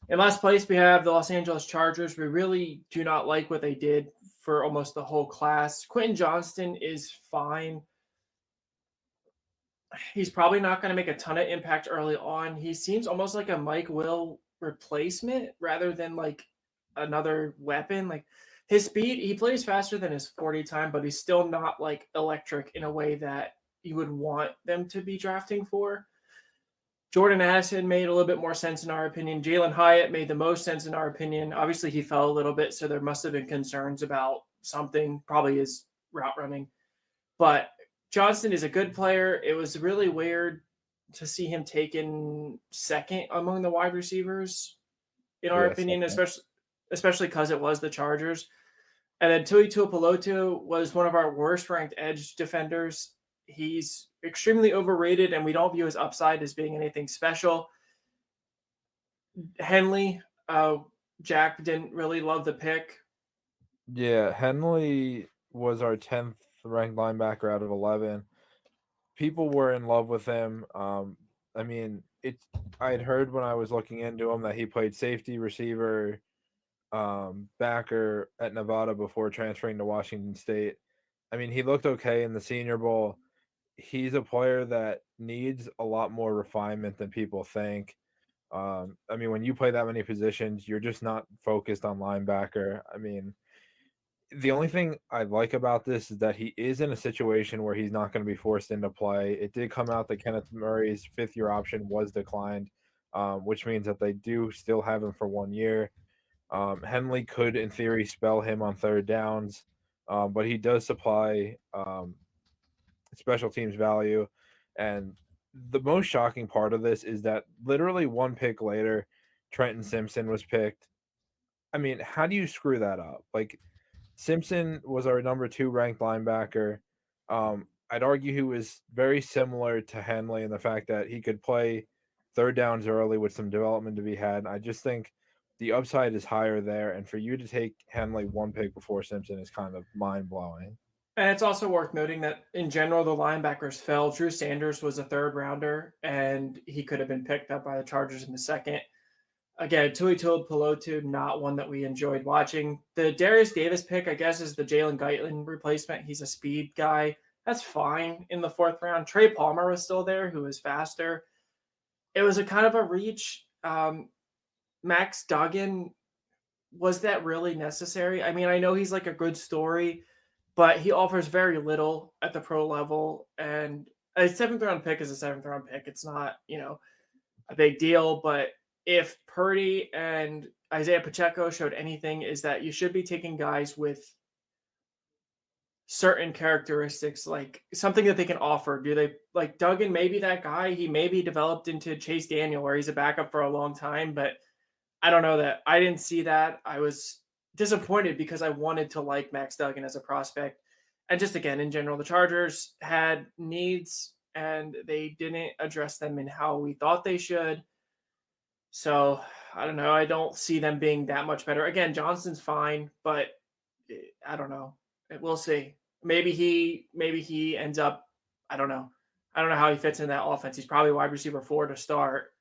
In last place, we have the Los Angeles Chargers. We really do not like what they did for almost the whole class. Quentin Johnston is fine. He's probably not going to make a ton of impact early on. He seems almost like a Mike Will replacement rather than like another weapon. Like his speed, he plays faster than his 40 time, but he's still not like electric in a way that you would want them to be drafting for. Jordan Addison made a little bit more sense in our opinion. Jalen Hyatt made the most sense in our opinion. Obviously, he fell a little bit, so there must have been concerns about something, probably his route running. But Johnston is a good player. It was really weird to see him taken second among the wide receivers, in our Yes. opinion, especially because it was the Chargers. And then Tui Tuipulotu was one of our worst ranked edge defenders. He's extremely overrated, and we don't view his upside as being anything special. Henley, Jack didn't really love the pick. Yeah, Henley was our 10th ranked linebacker out of 11. People were in love with him. I mean, I had heard when I was looking into him that he played safety, receiver, backer at Nevada before transferring to Washington State. I mean, he looked okay in the Senior Bowl. He's a player that needs a lot more refinement than people think. I mean, when you play that many positions, you're just not focused on linebacker. I mean, the only thing I like about this is that he is in a situation where he's not going to be forced into play. It did come out that Kenneth Murray's fifth-year option was declined, which means that they do still have him for 1 year. Henley could, in theory, spell him on third downs, but he does supply special teams value. And the most shocking part of this is that literally one pick later, Trenton Simpson was picked. I mean, how do you screw that up? Like, Simpson was our number 2 ranked linebacker. I'd argue he was very similar to Henley in the fact that he could play third downs early with some development to be had. I just think the upside is higher there, and for you to take Henley one pick before Simpson is kind of mind blowing. And it's also worth noting that in general, the linebackers fell. Drew Sanders was a third rounder, and he could have been picked up by the Chargers in the second. Again, Tui Tuipulotu, not one that we enjoyed watching. The Darius Davis pick, I guess, is the Jalen Guyton replacement. He's a speed guy. That's fine in the fourth round. Trey Palmer was still there, who was faster. It was a kind of a reach. Max Duggan, was that really necessary? I mean, I know he's like a good story, but he offers very little at the pro level. And a seventh round pick is a seventh round pick. It's not, a big deal. But if Purdy and Isaiah Pacheco showed anything, is that you should be taking guys with certain characteristics, like something that they can offer. Do they like Duggan? Maybe that guy, he maybe developed into Chase Daniel, where he's a backup for a long time, but I don't know that. I didn't see that. I was disappointed because I wanted to like Max Duggan as a prospect. And just again, in general, the Chargers had needs and they didn't address them in how we thought they should. So I don't know. I don't see them being that much better. Again, Johnston's fine, but I don't know. We'll see. Maybe he ends up. I don't know. I don't know how he fits in that offense. He's probably wide receiver 4 to start.